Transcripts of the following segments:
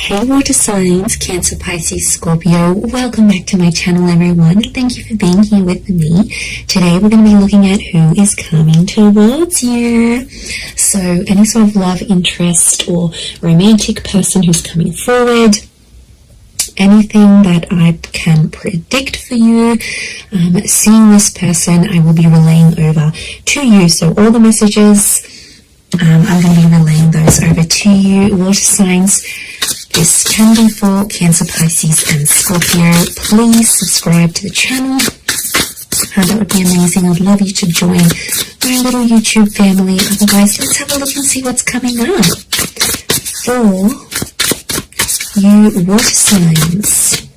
Hey water signs, Cancer, Pisces, Scorpio, welcome back to my channel everyone. Thank you for being here with me. Today we're going to be looking at who is coming towards you. So any sort of love interest or romantic person who's coming forward, anything that I can predict for you, seeing this person I will be relaying over to you. So all the messages, I'm going to be relaying those over to you. Water signs, this can be for Cancer, Pisces and Scorpio. Please subscribe to the channel. That would be amazing. I'd love you to join my little YouTube family. Otherwise, let's have a look and see what's coming up for you water signs.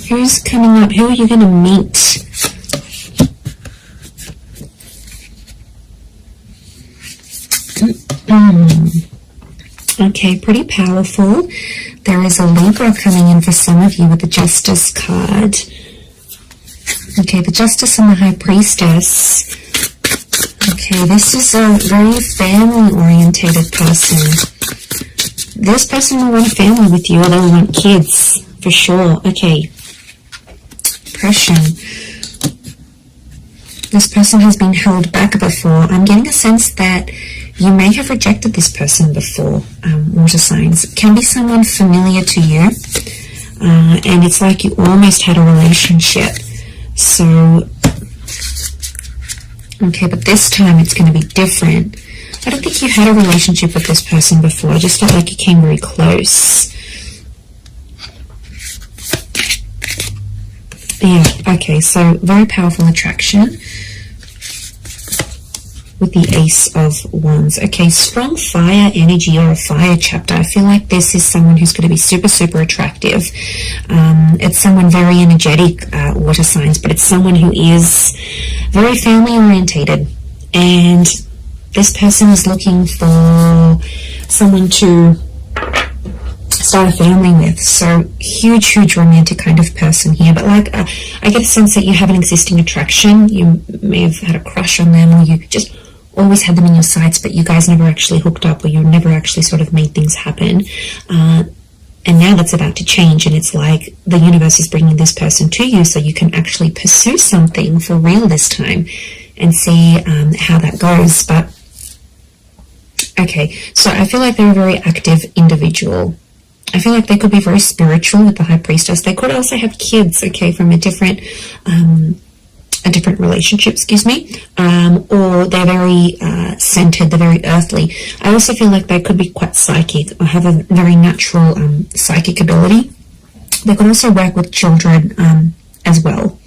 Who's coming up? Who are you going to meet? Okay, pretty powerful. There is a Libra coming in for some of you with the Justice card. Okay, the Justice and the High Priestess. Okay, this is a very family-orientated person. This person will want a family with you, or they will want kids, for sure. Okay, depression. This person has been held back before. I'm getting a sense that you may have rejected this person before, water signs. It can be someone familiar to you, and it's like you almost had a relationship. So, okay, but this time it's going to be different. I don't think you had a relationship with this person before. I just felt like you came very close. Yeah, okay, so very powerful attraction with the Ace of Wands. Okay, strong fire energy or a fire chapter. I feel like this is someone who's going to be super, super attractive. It's someone very energetic, water signs, but it's someone who is very family orientated. And this person is looking for someone to start a family with. So huge romantic kind of person here. But like I get a sense that you have an existing attraction. You may have had a crush on them, or you just always had them in your sights, but you guys never actually hooked up, or you never actually sort of made things happen. And now that's about to change, and it's like the universe is bringing this person to you so you can actually pursue something for real this time and see how that goes. But okay, so I feel like they're a very active individual. I feel like they could be very spiritual with the High Priestess. They could also have kids, okay, from a different relationship, or they're very centered, they're very earthly. I also feel like they could be quite psychic or have a very natural psychic ability. They could also work with children as well.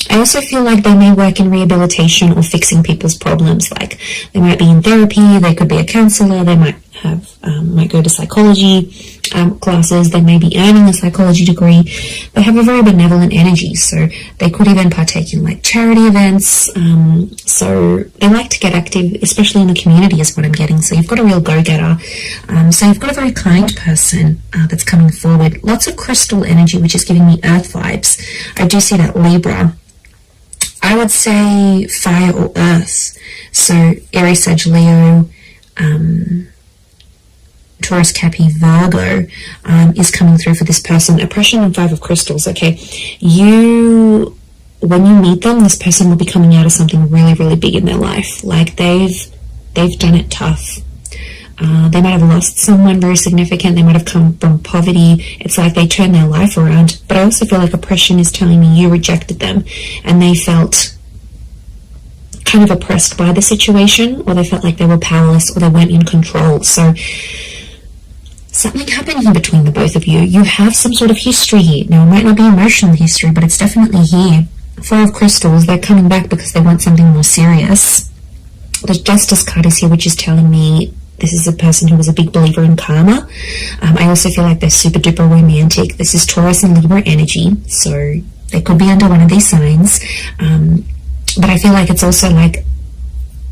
I also feel like they may work in rehabilitation or fixing people's problems. Like they might be in therapy, they could be a counselor, they might go to psychology classes, they may be earning a psychology degree. They have a very benevolent energy, so they could even partake in like charity events. So they like to get active, especially in the community is what I'm getting. So you've got a real go-getter. So you've got a very kind person that's coming forward. Lots of crystal energy, which is giving me earth vibes. I do see that Libra. I would say fire or earth. So Aries, Sag, Leo, Taurus, Capi, Virgo is coming through for this person. Oppression and Five of Crystals. Okay, when you meet them, this person will be coming out of something really, really big in their life. Like they've done it tough. They might have lost someone very significant. They might have come from poverty. It's like they turned their life around. But I also feel like oppression is telling me you rejected them, and they felt kind of oppressed by the situation, or they felt like they were powerless, or they weren't in control. So something happened here between the both of you. You have some sort of history here. Now, it might not be emotional history, but it's definitely here. Four of Crystals, they're coming back because they want something more serious. The Justice card is here, which is telling me this is a person who was a big believer in karma. I also feel like they're super duper romantic. This is Taurus and Libra energy, so they could be under one of these signs. But I feel like it's also like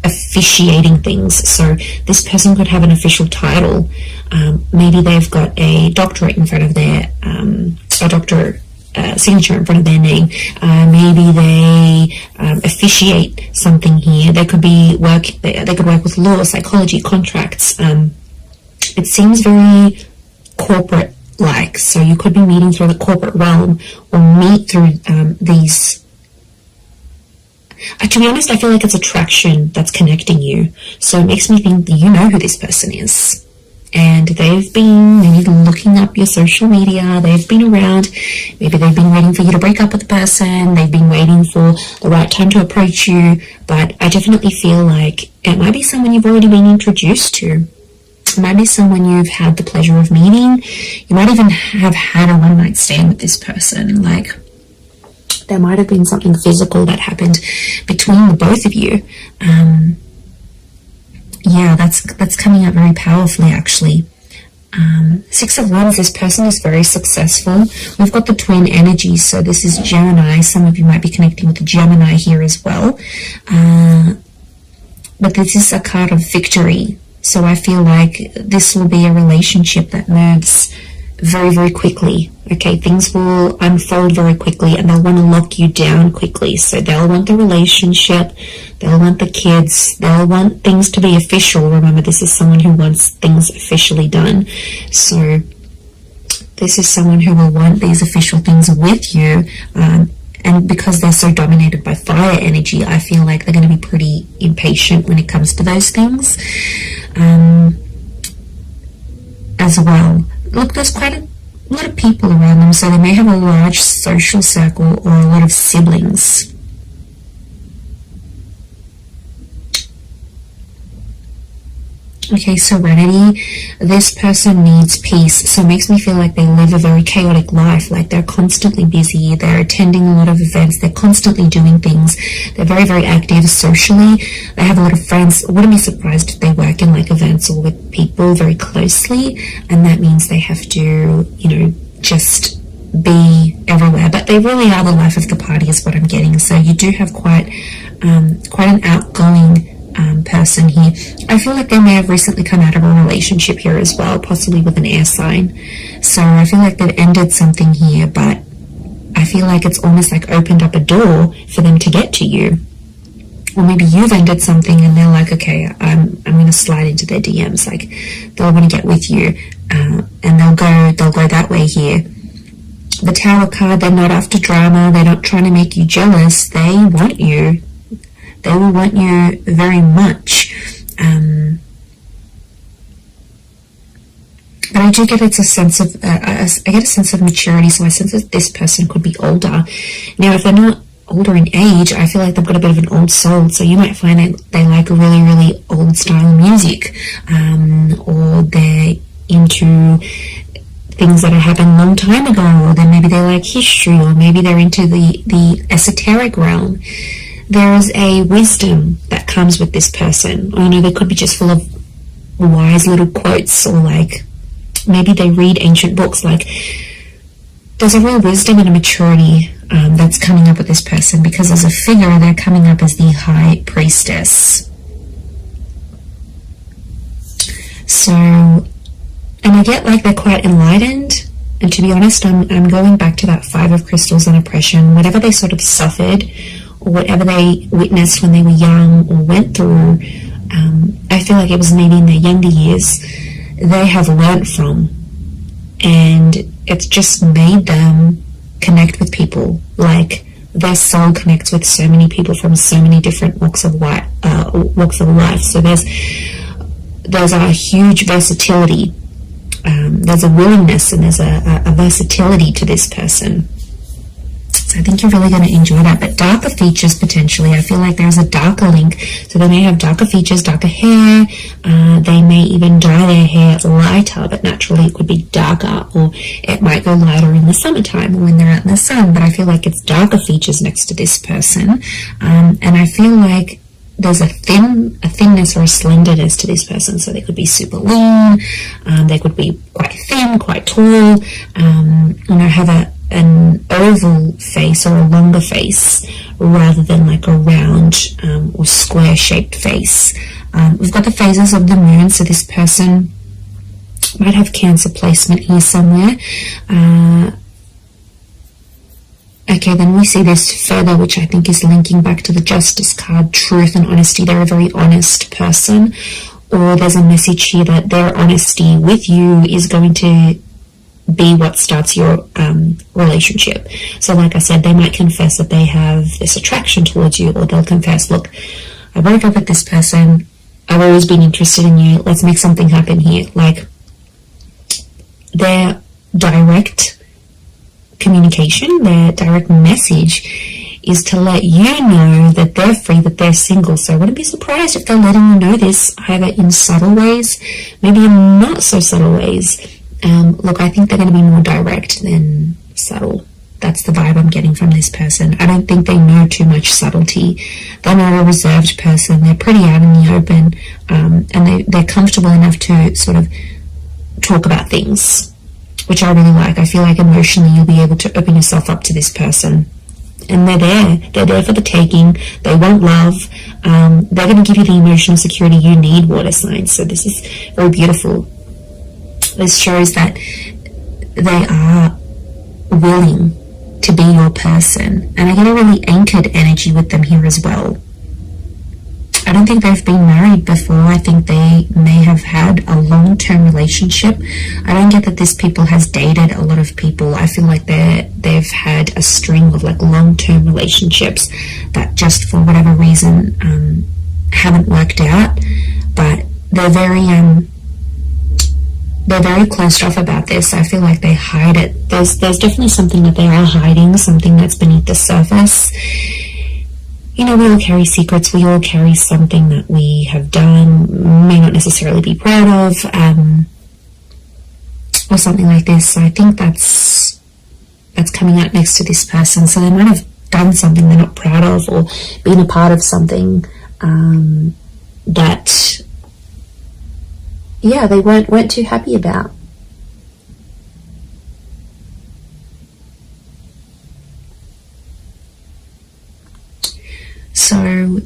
officiating things. So this person could have an official title. Maybe they've got a doctorate in front of their signature in front of their name. Maybe they officiate something here. They could be they could work with law, psychology, contracts. it seems very corporate like. So you could be meeting through the corporate realm, or meet through these. To be honest, I feel like it's attraction that's connecting you. So it makes me think that you know who this person is. And they've been maybe looking up your social media, they've been around, maybe they've been waiting for you to break up with the person, they've been waiting for the right time to approach you, but I definitely feel like it might be someone you've already been introduced to. It might be someone you've had the pleasure of meeting. You might even have had a one-night stand with this person. Like, there might have been something physical that happened between the both of you. Yeah, that's coming up very powerfully, actually. 6 of Wands, this person is very successful. We've got the twin energies, so this is Gemini. Some of you might be connecting with the Gemini here as well. But this is a card of victory. So I feel like this will be a relationship that moves very, very quickly. Okay, things will unfold very quickly, and they'll want to lock you down quickly. So they'll want the relationship, they'll want the kids, they'll want things to be official. Remember, this is someone who wants things officially done. So this is someone who will want these official things with you. And because they're so dominated by fire energy, I feel like they're going to be pretty impatient when it comes to those things as well. Look, there's quite a lot of people around them, so they may have a large social circle or a lot of siblings. Okay, Serenity. This person needs peace, so it makes me feel like they live a very chaotic life, like they're constantly busy, they're attending a lot of events, they're constantly doing things, they're very, very active socially, they have a lot of friends. I wouldn't be surprised if they work in like events or with people very closely, and that means they have to, you know, just be everywhere, but they really are the life of the party is what I'm getting. So you do have quite an outgoing person here. I feel like they may have recently come out of a relationship here as well, possibly with an air sign. So I feel like they've ended something here, but I feel like it's almost like opened up a door for them to get to you. Or maybe you've ended something and they're like, okay, I'm going to slide into their DMs. Like, they'll want to get with you, and they'll go that way here. The Tower card, they're not after drama, they're not trying to make you jealous, they want you. They will want you very much. But I do get it's a sense of, I get a sense of maturity, so I sense that this person could be older. Now, if they're not older in age, I feel like they've got a bit of an old soul, so you might find that they like a really, really old style of music, or they're into things that have happened a long time ago, or then maybe they like history, or maybe they're into the esoteric realm. There is a wisdom that comes with this person. Or, you know, they could be just full of wise little quotes, or like maybe they read ancient books. Like, there's a real wisdom and a maturity that's coming up with this person, because as a figure, they're coming up as the High Priestess. So, and I get like they're quite enlightened. And to be honest, I'm going back to that 5 of Crystals and oppression. Whatever they sort of suffered, or whatever they witnessed when they were young or went through, I feel like it was maybe in their younger years, they have learnt from, and it's just made them connect with people. Like, their soul connects with so many people from so many different walks of life. So there's a huge versatility. There's a willingness, and there's a versatility to this person. So I think you're really going to enjoy that. But darker features, potentially, I feel like there's a darker link. So they may have darker features, darker hair. They may even dye their hair lighter, but naturally it could be darker, or it might go lighter in the summertime or when they're out in the sun. But I feel like it's darker features next to this person. And I feel like there's a thinness or a slenderness to this person. So they could be super lean. They could be quite thin, quite tall. Have an oval face or a longer face rather than like a round or square shaped face. We've got the phases of the moon, so this person might have Cancer placement here somewhere. Okay, then we see this further, which I think is linking back to the Justice card, truth and honesty. They're a very honest person, or there's a message here that their honesty with you is going to be what starts your relationship. So like I said, they might confess that they have this attraction towards you, or they'll confess, look, I broke up with this person, I've always been interested in you, let's make something happen here. Like, their direct communication, their direct message is to let you know that they're free, that they're single. So I wouldn't be surprised if they're letting you know this, either in subtle ways, maybe in not so subtle ways. Look, I think they're going to be more direct than subtle. That's the vibe I'm getting from this person. I don't think they know too much subtlety. They're not a reserved person. They're pretty out in the open, and they're comfortable enough to sort of talk about things, which I really like. I feel like emotionally you'll be able to open yourself up to this person. And they're there for the taking. They want love. They're going to give you the emotional security you need, water signs. So this is very beautiful. This shows that they are willing to be your person. And I get a really anchored energy with them here as well. I don't think they've been married before. I think they may have had a long-term relationship. I don't get that this people has dated a lot of people. I feel like they've had a string of like long-term relationships that just for whatever reason haven't worked out. But they're very closed off about this. I feel like they hide it. There's definitely something that they are hiding, something that's beneath the surface. You know, we all carry secrets. We all carry something that we have done, may not necessarily be proud of, or something like this. So I think that's coming out next to this person. So they might have done something they're not proud of, or been a part of something that, yeah, they weren't too happy about. So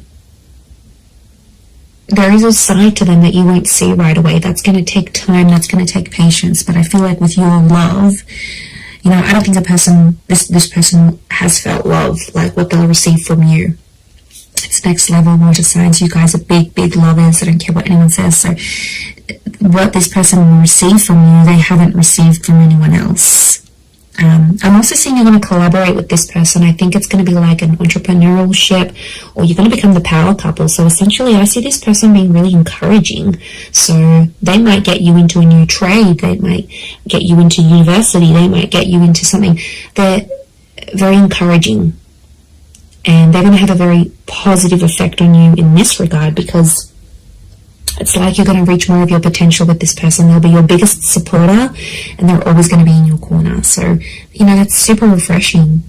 there is a side to them that you won't see right away. That's going to take time. That's going to take patience. But I feel like with your love, you know, I don't think this person has felt love like what they'll receive from you. It's next level, water signs. You guys are big, big lovers. I don't care what anyone says. So what this person will receive from you, they haven't received from anyone else. I'm also seeing you're going to collaborate with this person. I think it's going to be like an entrepreneurial ship, or you're going to become the power couple. So essentially I see this person being really encouraging. So they might get you into a new trade. They might get you into university. They might get you into something. They're very encouraging. And they're going to have a very positive effect on you in this regard, because it's like you're going to reach more of your potential with this person. They'll be your biggest supporter, and they're always going to be in your corner. So, you know, that's super refreshing.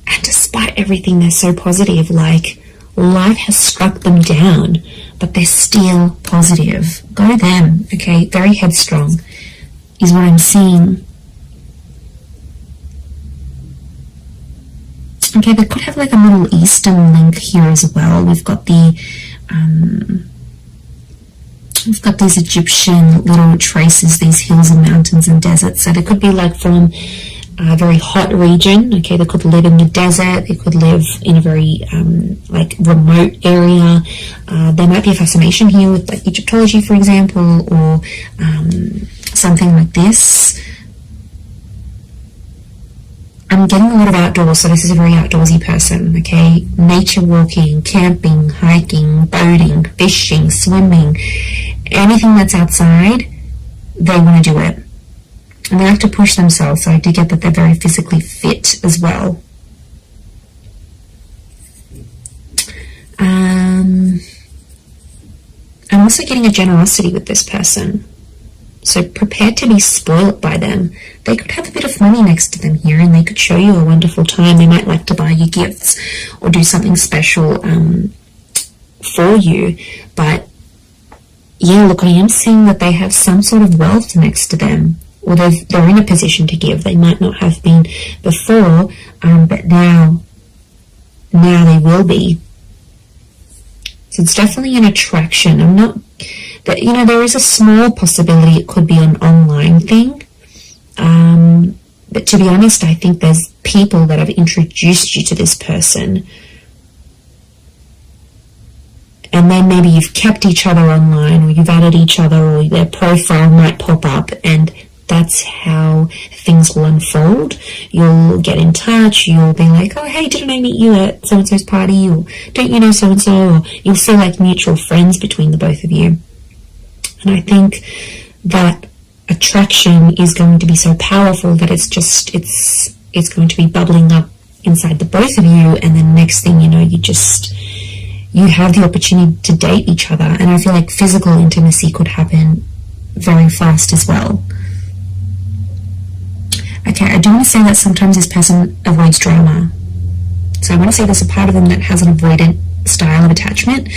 And despite everything, they're so positive. Like, life has struck them down, but they're still positive. Go them, okay? Very headstrong is what I'm seeing. Okay, they could have like a Middle Eastern link here as well. We've got these Egyptian little traces, these hills and mountains and deserts. So they could be like from a very hot region. Okay, they could live in the desert. They could live in a very like remote area. There might be a fascination here with like Egyptology, for example, or something like this. I'm getting a lot of outdoors, so this is a very outdoorsy person, okay? Nature walking, camping, hiking, boating, fishing, swimming, anything that's outside, they want to do it. And they have to push themselves, so I do get that they're very physically fit as well. I'm also getting a generosity with this person. So prepare to be spoilt by them. They could have a bit of money next to them here, and they could show you a wonderful time. They might like to buy you gifts or do something special for you. But yeah, look, I am seeing that they have some sort of wealth next to them, or they're in a position to give. They might not have been before, but now they will be. So it's definitely an attraction. I'm not... But, you know, there is a small possibility it could be an online thing. But to be honest, I think there's people that have introduced you to this person. and then maybe you've kept each other online, or you've added each other, or their profile might pop up, and that's how things will unfold. You'll get in touch, you'll be like, oh hey, didn't I meet you at so-and-so's party, or don't you know so-and-so, or you'll feel like mutual friends between the both of you. And I think that attraction is going to be so powerful that it's going to be bubbling up inside the both of you, and then next thing you know, you have the opportunity to date each other. And I feel like physical intimacy could happen very fast as well. Okay, I do want to say that sometimes this person avoids drama. So I want to say there's a part of them that has an avoidant style of attachment,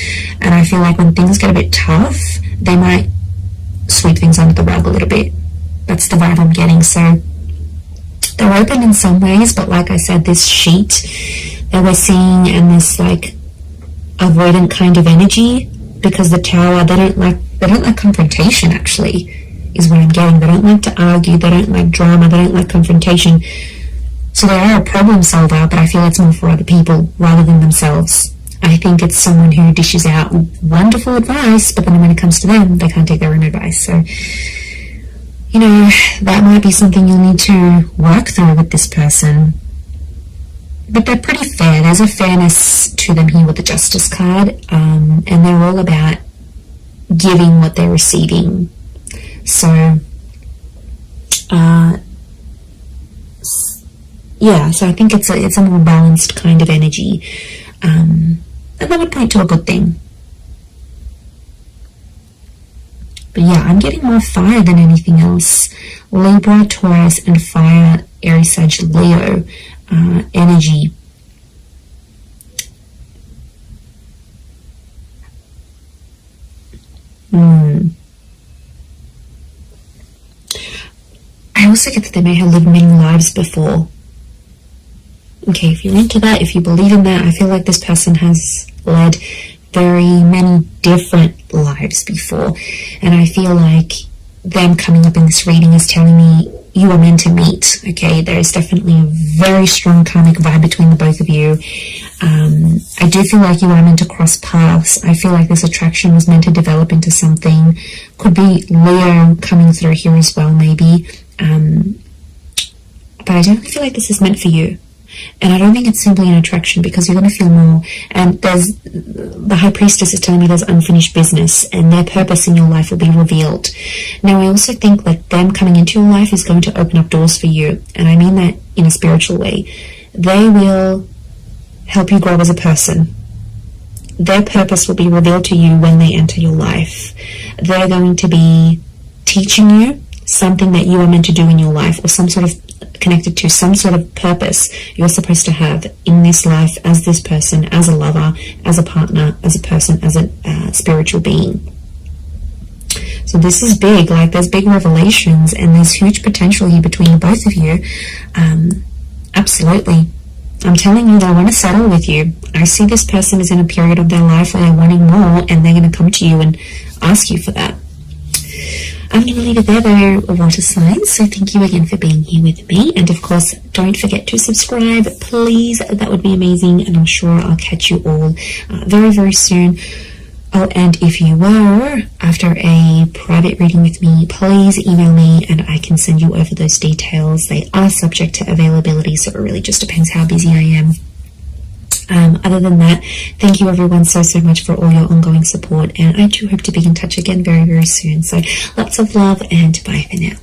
and I feel like when things get a bit tough, they might sweep things under the rug a little bit. That's the vibe I'm getting. So they're open in some ways, but like I said, this sheet that we're seeing and this like avoidant kind of energy, because the Tower, they don't like confrontation, actually, is what I'm getting. They don't like to argue, they don't like drama, they don't like confrontation. So they are a problem solver, but I feel it's more for other people rather than themselves. I think it's someone who dishes out wonderful advice, but then when it comes to them, they can't take their own advice. So, you know, that might be something you'll need to work through with this person. But they're pretty fair. There's a fairness to them here with the Justice card, and they're all about giving what they're receiving. So, yeah, so I think it's a more balanced kind of energy. And that would point to a good thing. But yeah, I'm getting more fire than anything else. Libra, Taurus, and fire, Aries, Sag, Leo energy. I also get that they may have lived many lives before. Okay, if you're into that, if you believe in that, I feel like this person has led very many different lives before. And I feel like them coming up in this reading is telling me you are meant to meet. Okay, there is definitely a very strong karmic vibe between the both of you. I do feel like you are meant to cross paths. I feel like this attraction was meant to develop into something. Could be Leo coming through here as well, maybe. But I don't feel like this is meant for you. And I don't think it's simply an attraction, because you're going to feel more. And there's the High Priestess is telling me there's unfinished business, and their purpose in your life will be revealed. Now, I also think that them coming into your life is going to open up doors for you, and I mean that in a spiritual way. They will help you grow as a person. Their purpose will be revealed to you when they enter your life. They're going to be teaching you something that you are meant to do in your life, or some sort of connected to some sort of purpose you're supposed to have in this life as this person, as a lover, as a partner, as a person, as a spiritual being. So this is big. Like, there's big revelations, and there's huge potential here between the both of you. Absolutely. I'm telling you, they want to settle with you. I see this person is in a period of their life where they're wanting more, and they're going to come to you and ask you for that. I'm going to leave it there, though, water signs. So thank you again for being here with me. And of course, don't forget to subscribe, please. That would be amazing. And I'm sure I'll catch you all very, very soon. Oh, and if you were after a private reading with me, please email me and I can send you over those details. They are subject to availability, so it really just depends how busy I am. Other than that, thank you everyone so much for all your ongoing support, and I do hope to be in touch again very, very soon. So lots of love, and bye for now.